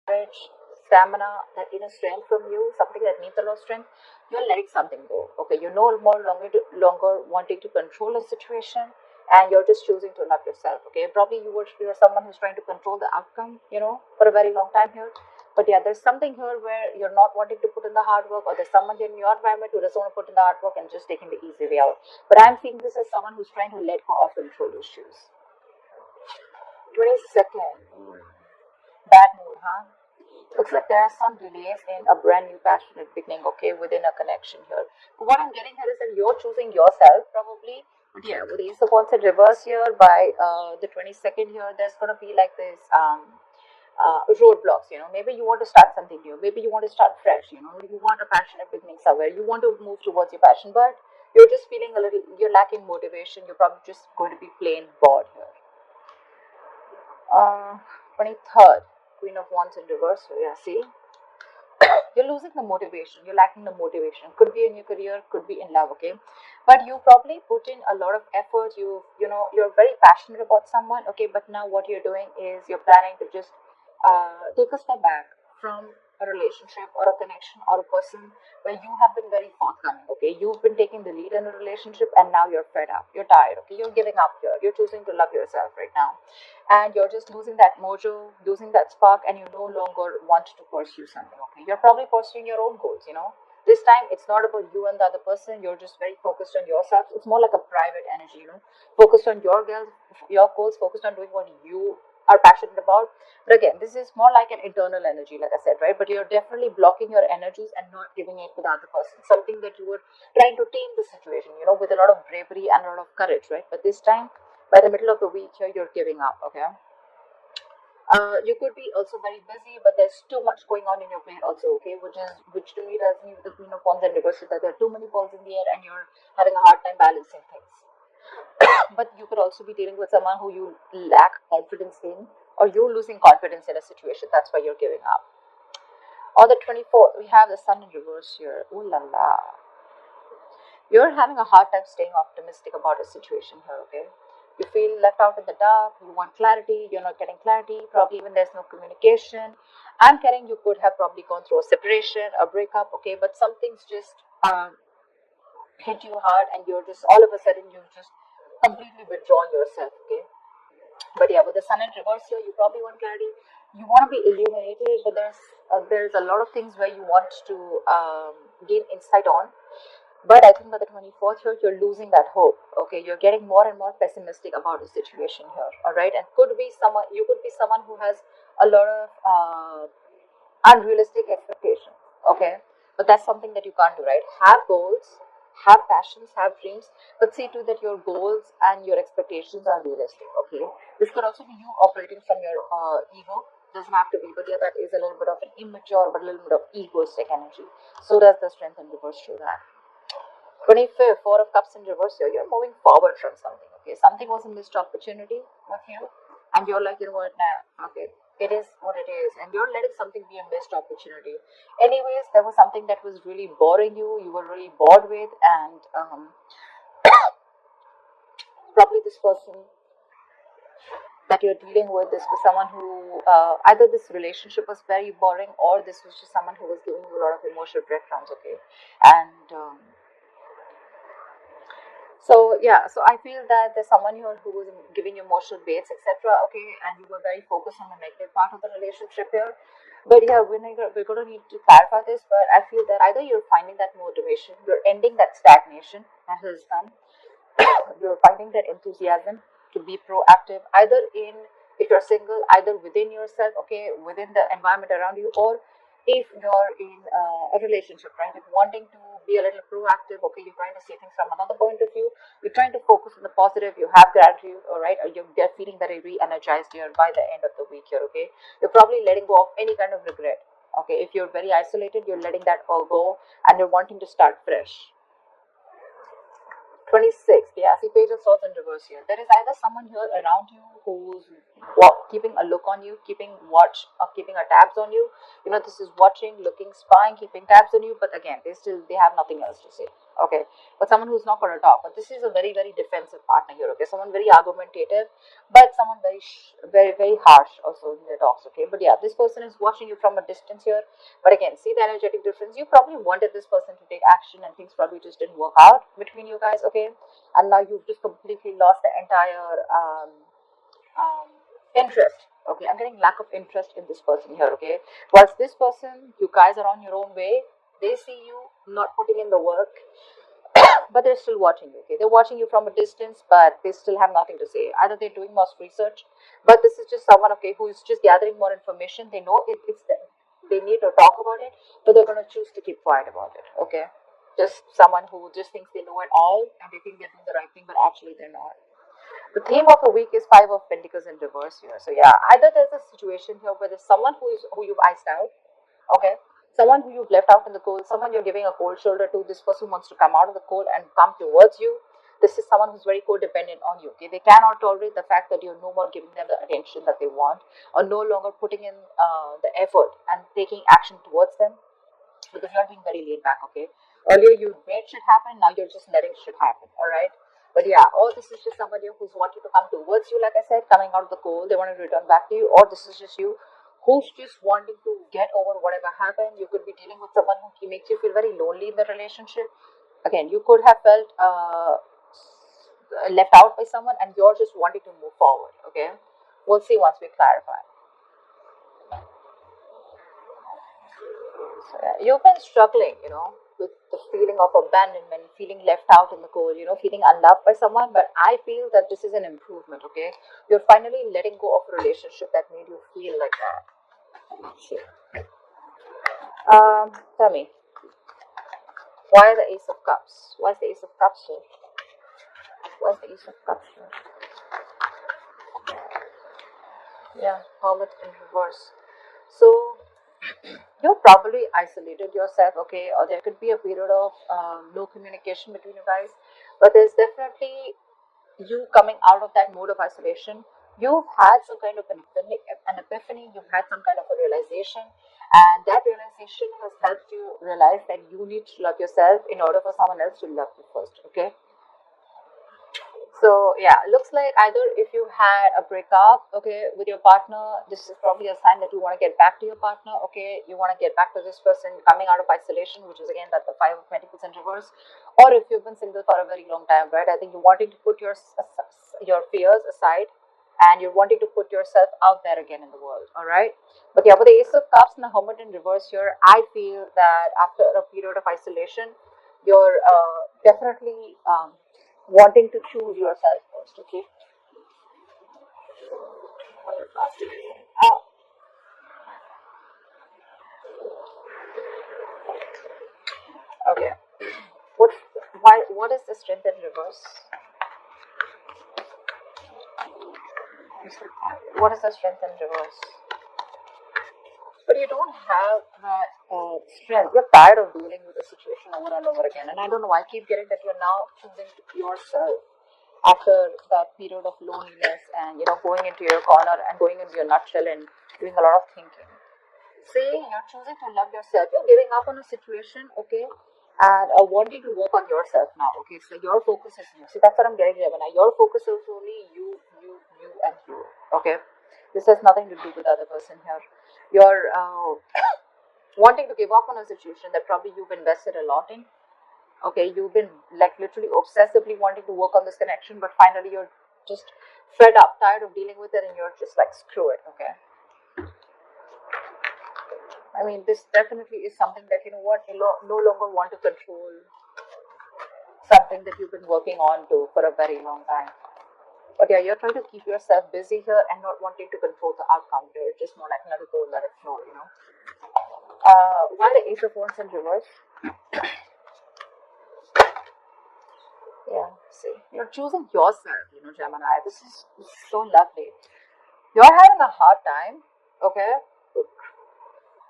courage, stamina, that inner strength from you, something that needs a lot of strength, you're letting something go. Okay, you're no more longer wanting to control a situation, and you're just choosing to love yourself. Okay, probably you're someone who's trying to control the outcome, for a very long time here. But yeah, there's something here where you're not wanting to put in the hard work, or there's someone in your environment who doesn't want to put in the hard work and just taking the easy way out. But I'm seeing this as someone who's trying to let go of control issues. 22nd. Bad mood, huh? Looks like there are some delays in a brand new passionate beginning, okay, within a connection here. But what I'm getting here is that you're choosing yourself, probably. But yeah, with the Ace of Wands in reverse here, by the 22nd here, there's going to be like this roadblocks. Maybe you want to start something new. Maybe you want to start fresh. You want a passionate beginning somewhere. You want to move towards your passion, but you're just feeling you're lacking motivation. You're probably just going to be plain bored here. 23rd, Queen of Wands in reverse. So yeah, see, you're losing the motivation. You're lacking the motivation. Could be in your career, could be in love. Okay, but you probably put in a lot of effort. You're very passionate about someone. Okay, but now what you're doing is you're planning to just take a step back from a relationship or a connection or a person where you have been very forthcoming. Okay, you've been taking the lead in a relationship, and now you're fed up. You're tired. Okay, you're giving up here. You're choosing to love yourself right now, and you're just losing that mojo, losing that spark, and you no longer want to pursue something. Okay, you're probably pursuing your own goals. This time it's not about you and the other person. You're just very focused on yourself. It's more like a private energy. Focused on your goals, focused on doing what you are passionate about. But again, this is more like an internal energy, like I said, right? But you're definitely blocking your energies and not giving it to the other person. Something that you were trying to tame the situation, with a lot of bravery and a lot of courage, right? But this time, by the middle of the week here, you're giving up. Okay. You could be also very busy, but there's too much going on in your plate also. Okay, which to me tells me with the Queen of Wands and reverse that there are too many balls in the air, and you're having a hard time balancing things. But you could also be dealing with someone who you lack confidence in, or you're losing confidence in a situation. That's why you're giving up. On the 24th, we have the Sun in reverse here. Ooh la la. You're having a hard time staying optimistic about a situation here, okay? You feel left out in the dark, you want clarity, you're not getting clarity, probably even there's no communication. I'm getting you could have probably gone through a separation, a breakup, okay, but something's just hit you hard, and you're just all of a sudden you've just completely withdrawn yourself, okay? But yeah, with the Sun in reverse here, you probably want clarity. You want to be illuminated, but there's a lot of things where you want to gain insight on. But I think by the 24th here, you're losing that hope. Okay, you're getting more and more pessimistic about the situation here. All right, and you could be someone who has a lot of unrealistic expectations. Okay, but that's something that you can't do, right? Have goals, have passions, have dreams, but see to that your goals and your expectations are realistic. Okay, this could also be you operating from your ego. Doesn't have to be, but yeah, that is a little bit of an immature, but a little bit of egoistic energy. So does the Strength and reverse show that. 25th, Four of Cups in reverse here. You're moving forward from something. Okay, something was a missed opportunity with you, and you're like, you know what, now, okay, it is what it is, and you're letting something be a missed opportunity. Anyways, there was something that was really boring you. You were really bored with, and probably this person that you're dealing with, this was someone who either this relationship was very boring, or this was just someone who was giving you a lot of emotional breadcrumbs. Okay, and so yeah, so I feel that there's someone here who was giving you emotional baits, etc. Okay, and you were very focused on the negative part of the relationship here. But yeah, we're going to need to clarify this. But I feel that either you're finding that motivation, you're ending that stagnation that has done, you're finding that enthusiasm to be proactive, either in, if you're single, either within yourself, okay, within the environment around you, or if you're in a relationship, right, if wanting to be a little proactive, okay, you're trying to see things from another point of view, you're trying to focus on the positive, you have gratitude, all right, or you're feeling very re-energized here by the end of the week here, okay, you're probably letting go of any kind of regret. Okay, if you're very isolated, you're letting that all go, and you're wanting to start fresh. 26, yeah, see, Page of Swords in reverse here. There is either someone here around you who's keeping a look on you, keeping watch, or keeping a tabs on you. This is watching, looking, spying, keeping tabs on you. But again, they have nothing else to say. Okay, but someone who's not going to talk. But this is a very, very defensive partner here. Okay, someone very argumentative, but someone very, very harsh also in their talks. Okay, but yeah, this person is watching you from a distance here. But again, see the energetic difference. You probably wanted this person to take action, and things probably just didn't work out between you guys. Okay, and now you've just completely lost the entire um, interest. Okay, I'm getting lack of interest in this person here. Okay, whilst this person, you guys are on your own way. They see you not putting in the work, but they're still watching you. Okay, they're watching you from a distance, but they still have nothing to say. Either they're doing more research, but this is just someone, okay, who is just gathering more information. They know it's them. They need to talk about it, but they're going to choose to keep quiet about it. Okay, just someone who just thinks they know it all and they think they're doing the right thing, but actually they're not. The theme of the week is Five of Pentacles in reverse here. So yeah, either there's a situation here where there's someone who you've iced out, okay, someone who you've left out in the cold, someone you're giving a cold shoulder to. This person wants to come out of the cold and come towards you. This is someone who's very codependent on you. Okay, they cannot tolerate the fact that you're no more giving them the attention that they want, or no longer putting in the effort and taking action towards them, because you're being very laid back. Okay, earlier you made shit happen, now you're just letting shit happen. All right. But yeah, or this is just somebody who's wanting to come towards you, like I said, coming out of the cold, they want to return back to you, or this is just you who's just wanting to get over whatever happened. You could be dealing with someone who makes you feel very lonely in the relationship. Again, you could have felt left out by someone and you're just wanting to move forward. Okay, we'll see once we clarify. So, yeah, you've been struggling, with the feeling of abandonment, feeling left out in the cold, feeling unloved by someone. But I feel that this is an improvement, okay? You're finally letting go of a relationship that made you feel like that. Okay. Tell me, why the Ace of Cups? Why is the Ace of Cups here? Why is the Ace of Cups here? Yeah, Hermit in reverse. So, you probably isolated yourself, okay, or there could be a period of no communication between you guys, but there's definitely you coming out of that mode of isolation. You've had some kind of an epiphany, you've had some kind of a realization, and that realization has helped you realize that you need to love yourself in order for someone else to love you first. Okay, so yeah, looks like either if you had a breakup, okay, with your partner, this is probably a sign that you want to get back to your partner. Okay, you want to get back to this person coming out of isolation, which is again that the Five of Pentacles in reverse. Or if you've been single for a very long time, right? I think you're wanting to put your fears aside, and you're wanting to put yourself out there again in the world. All right, but yeah, with the Ace of Cups and the Hermit in reverse here, I feel that after a period of isolation, you're definitely wanting to choose yourself first. Okay. Uh, okay. What? Why? What is the strength in reverse? What is the strength in reverse? But you don't have that strength. You're tired of dealing with the situation over and over again. And I don't know. I keep getting that you're now choosing yourself after that period of loneliness and going into your corner and going into your nutshell and doing a lot of thinking. See, you're choosing to love yourself. You're giving up on a situation, okay, and wanting to work on yourself now. Okay, so your focus is you. See, that's what I'm getting, Gemini. Your focus is only you, and you. Okay, this has nothing to do with the other person here. You're wanting to give up on a situation that probably you've invested a lot in. Okay, you've been like literally obsessively wanting to work on this connection, but finally you're just fed up, tired of dealing with it, and you're just like, screw it. Okay. I mean, this definitely is something that, you no longer want to control something that you've been working on to for a very long time. But yeah, you're trying to keep yourself busy here and not wanting to control the outcome here. Just more like another goal, let it flow. Why the Ace of Wands in reverse? Yeah, see, you're choosing yourself, Gemini. This is so lovely. You're having a hard time, okay?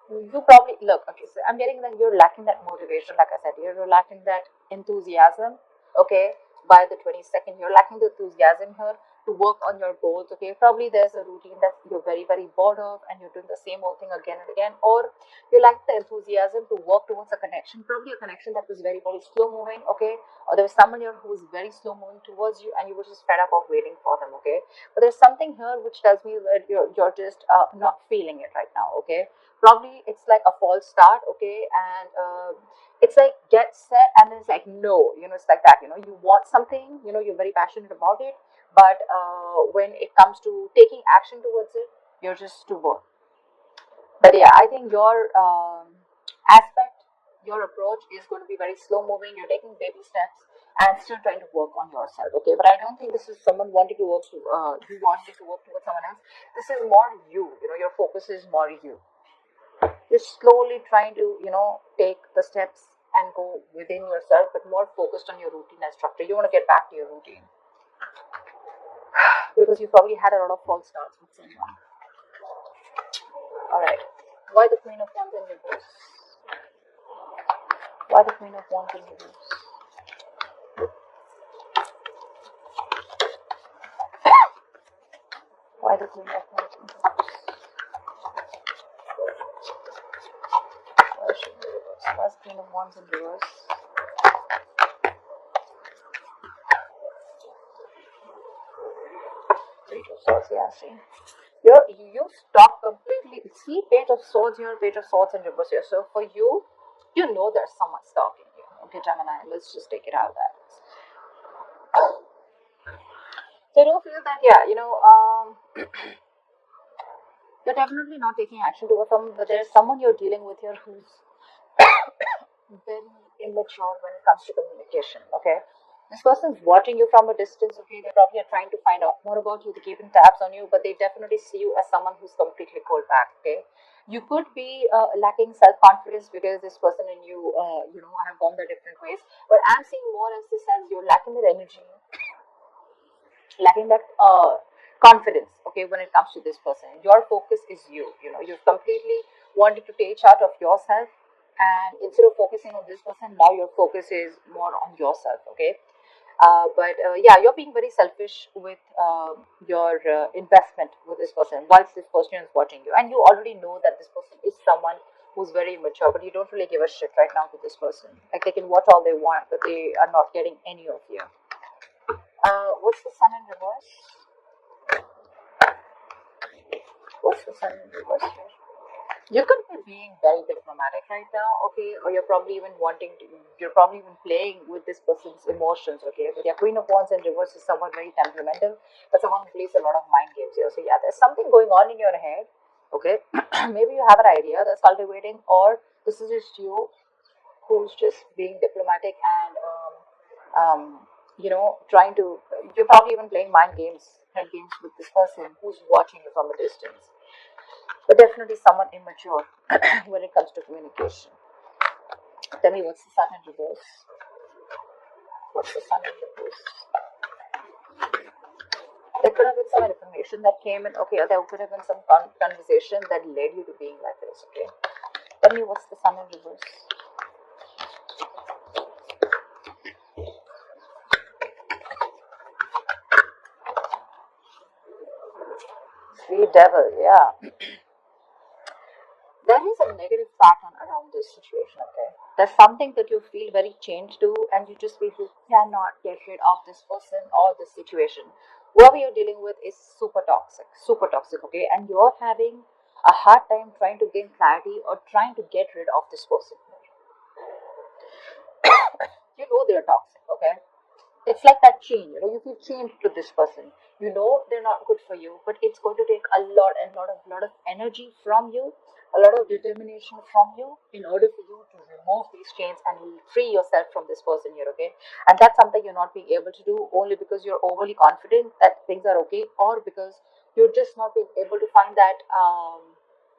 You probably look, okay, so I'm getting that you're lacking that motivation, like I said, you're lacking that enthusiasm, okay? By the 22nd, you're lacking the enthusiasm here. to work on your goals. Okay, probably there's a routine that you're very, very bored of and you're doing the same old thing again and again, or you lack the enthusiasm to work towards a connection, probably a connection that was very, very slow moving. Okay, or there was someone here who was very slow moving towards you and you were just fed up of waiting for them. Okay, but there's something here which tells me that you're just not feeling it right now. Okay, probably it's like a false start. Okay, and it's like get set and then it's like no, it's like that. You want something, you're very passionate about it, but when it comes to taking action towards it, you're just too bored. But yeah, I think your aspect, your approach is going to be very slow moving. You're taking baby steps and still trying to work on yourself. Okay, but I don't think this is someone wanting to work to you wanting to work towards someone else. This is more you. Your focus is more you. You're slowly trying to take the steps and go within yourself, but more focused on your routine and structure. You want to get back to your routine because you probably had a lot of false starts with someone. All right. Why the Queen of Wands in reverse? Why the Queen of Wands in reverse? Why the Queen of Wands in reverse? Why should be reverse? Why is Queen of Wands in reverse? Page of Swords, yeah, see. You stop completely. See, Page of Swords here, Page of Swords in reverse here. So for you, there's someone stalking you. Okay, Gemini, let's just take it out of that. So I don't feel that, you're definitely not taking action towards someone, but there's someone you're dealing with here who's very immature when it comes to communication. Okay, this person's watching you from a distance. Okay, they probably are trying to find out more about you, they're keeping tabs on you, but they definitely see you as someone who's completely cold back. Okay, you could be lacking self-confidence because this person and you have gone their different ways, but I'm seeing more as this as you're lacking that energy, lacking that confidence. Okay, when it comes to this person, your focus is you've completely wanted to take charge of yourself, and instead of focusing on this person, now your focus is more on yourself. Okay, but yeah, you're being very selfish with your investment with this person whilst this person is watching you, and you already know that this person is someone who's very immature, but you don't really give a shit right now to this person. Like, they can watch all they want, but they are not getting any of you. What's the Sun in reverse? What's the Sun in reverse here? You could be being very diplomatic right now, okay, or you're probably even playing with this person's emotions, okay. But your Queen of Wands in reverse is someone very temperamental, but someone who plays a lot of mind games here. So yeah, there's something going on in your head, okay. Maybe you have an idea that's cultivating, or this is just you who's just being diplomatic and trying to. You're probably even playing head games with this person who's watching you from a distance. But definitely someone immature when it comes to communication. Tell me, what's the Sun in reverse? What's the Sun in reverse? There could have been some information that came in, okay, or there could have been some conversation that led you to being like this, okay. Tell me, what's the Sun in reverse? Sweet devil, yeah. There is a negative pattern around this situation, okay? There's something that you feel very changed to, and you just feel you cannot get rid of this person or this situation. Whoever you're dealing with is super toxic, okay? And you're having a hard time trying to gain clarity or trying to get rid of this person. They're toxic, okay? It's like that chain, you feel chained to this person. They're not good for you, but it's going to take a lot of energy from you, a lot of determination from you in order for you to remove these chains and free yourself from this person here, okay? And that's something you're not being able to do only because you're overly confident that things are okay, or because you're just not being able to find that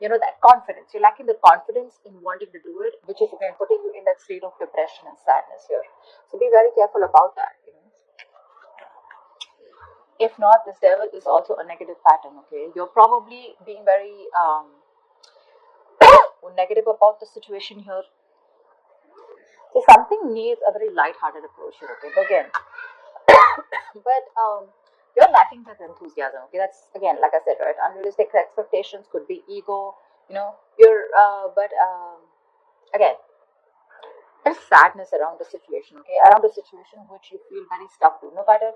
that confidence. You're lacking the confidence in wanting to do it, which is again putting you in that state of depression and sadness here. So be very careful about that. If not, this devil is also a negative pattern, okay? You're probably being very negative about the situation here. So something needs a very light-hearted approach here, okay? But again, but you're lacking that enthusiasm. Okay, that's again, like I said, right? Unrealistic expectations could be ego. You're, but again, there's sadness around the situation, okay? Around the situation which you feel very stuck to. No matter,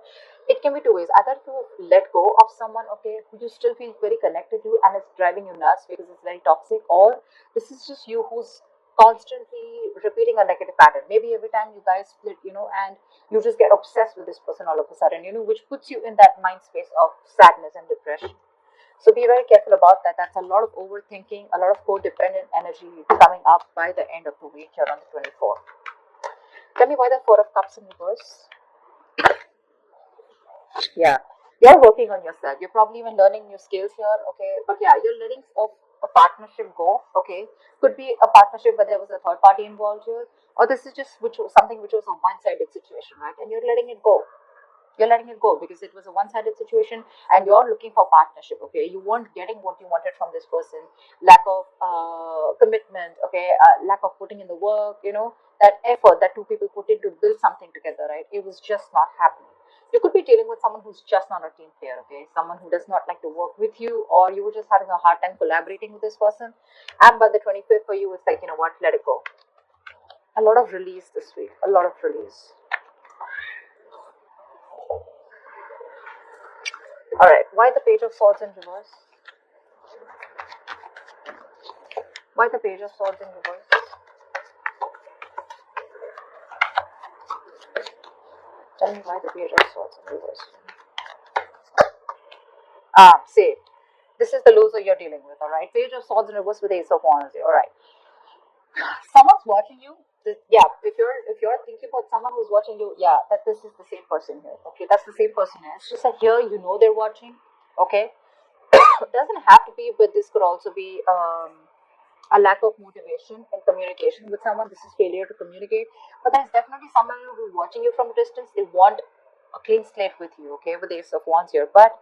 it can be two ways. Either to let go of someone, okay, who you still feel very connected to and it's driving you nuts because it's very toxic, or this is just you who's constantly repeating a negative pattern. Maybe every time you guys split, and you just get obsessed with this person all of a sudden, which puts you in that mind space of sadness and depression. So be very careful about that. That's a lot of overthinking, a lot of codependent energy coming up by the end of the week here on the 24th. Tell me why the Four of Cups in reverse. Yeah, you're working on yourself. You're probably even learning new skills here, okay? But yeah, you're letting a partnership go, okay? Could be a partnership, but there was a third party involved here, or this is just which was something which was a one-sided situation, right? And you're letting it go. You're letting it go because it was a one-sided situation and you're looking for partnership, okay? You weren't getting what you wanted from this person. Lack of commitment, okay? Lack of putting in the work, that effort that two people put in to build something together, right? It was just not happening. You could be dealing with someone who's just not a team player, okay? Someone who does not like to work with you, or you were just having a hard time collaborating with this person. And by the 25th for you, it's like, what, let it go. A lot of release this week, a lot of release. All right, why the Page of Swords in reverse? Why the Page of Swords in reverse? Tell me why the Page of Swords in reverse. Say, this is the loser you're dealing with, all right? Page of Swords in reverse with Ace of Wands, all right? Someone's watching you. Yeah, if you're thinking about someone who's watching you, yeah, that this is the same person here. Okay, that's the same person here. It's just that here they're watching. Okay, it doesn't have to be, but this could also be a lack of motivation and communication with someone. This is failure to communicate. But there's definitely someone who's watching you from a distance. They want a clean slate with you. Okay, with the Ace of Wands here, but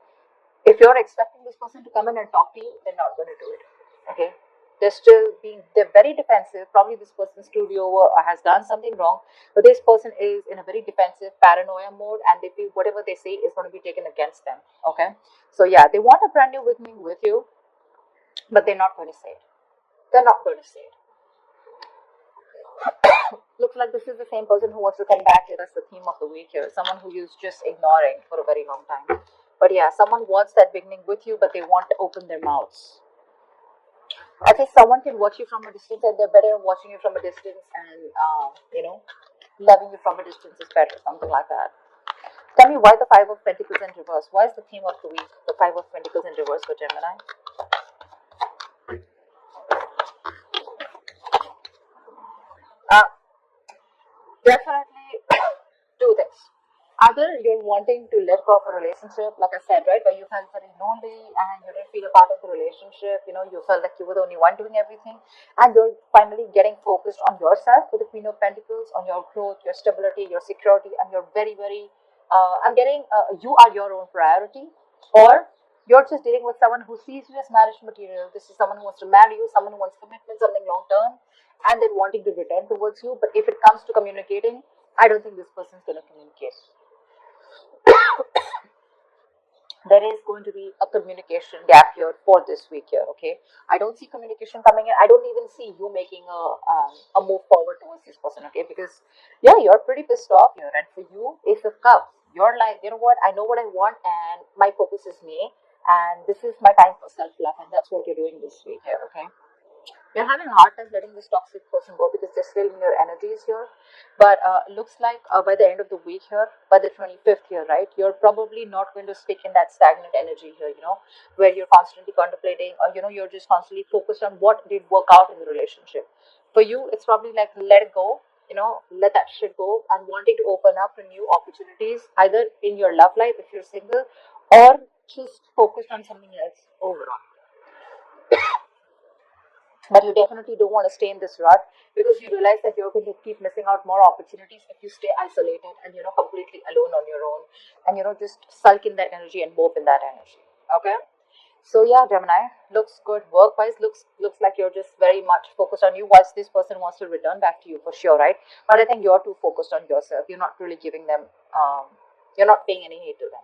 if you're expecting this person to come in and talk to you, they're not going to do it. Okay, they're very defensive. Probably this person screwed you over or has done something wrong, but this person is in a very defensive paranoia mode, and they feel whatever they say is going to be taken against them. Okay, so yeah, they want a brand new beginning with you, but they're not going to say it. They're not going to say it. Looks like this is the same person who wants to come back here. That's the theme of the week here. Someone who you're just ignoring for a very long time. But yeah, someone wants that beginning with you, but they want to open their mouths. I think someone can watch you from a distance, and they're better watching you from a distance, and loving you from a distance is better, something like that. Tell me why the Five of Pentacles in reverse. Why is the theme of the week the Five of Pentacles in reverse for Gemini? Uh, Definitely two things. Either you're wanting to let go of a relationship, like I said, right, where you felt very lonely and you didn't feel a part of the relationship, you felt like you were the only one doing everything, and you're finally getting focused on yourself with the Queen of Pentacles, on your growth, your stability, your security, and you're very, very, I'm getting, you are your own priority, or you're just dealing with someone who sees you as marriage material. This is someone who wants to marry you, someone who wants commitment, something long term, and then wanting to return towards you. But if it comes to communicating, I don't think this person's going to communicate. There is going to be a communication gap here for this week here. Okay, I don't see communication coming in. I don't even see you making a move forward towards this person. Okay, because yeah, you're pretty pissed off here, and for you, Ace of Cups, you're like, you know what, I know what I want, and my focus is me, and this is my time for self love, and that's what you're doing this week here. Okay, you're having a hard time letting this toxic person go because they're still in your energies here. But looks like by the end of the week here, by the 25th here, right, you're probably not going to stick in that stagnant energy here, where you're constantly contemplating, or, you're just constantly focused on what did work out in the relationship. For you, it's probably like let it go, let that shit go, and wanting to open up for new opportunities, either in your love life if you're single, or just focused on something else overall. But you definitely don't want to stay in this rut because you realize that you're going to keep missing out more opportunities if you stay isolated and completely alone on your own, and just sulk in that energy and mope in that energy. Okay. So yeah, Gemini, looks good work wise. Looks like you're just very much focused on you. Whilst this person wants to return back to you for sure, right? But I think you're too focused on yourself. You're not really giving them. You're not paying any heed to them.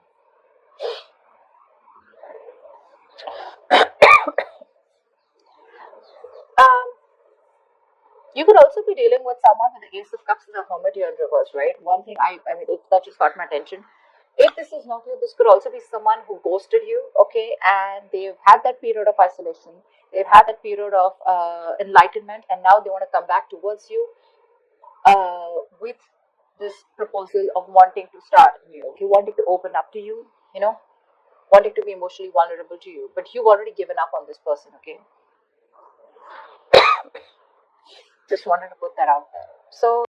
Um, you could also be dealing with someone with the Ace of Cups and the Hermit here in reverse, right? One thing I mean, that just got my attention. If this is not you, this could also be someone who ghosted you, okay, and they've had that period of isolation, they've had that period of enlightenment, and now they want to come back towards you with this proposal of wanting to start new, okay, wanting to open up to you, wanting to be emotionally vulnerable to you, but you've already given up on this person, okay? Just wanted to put that out there. So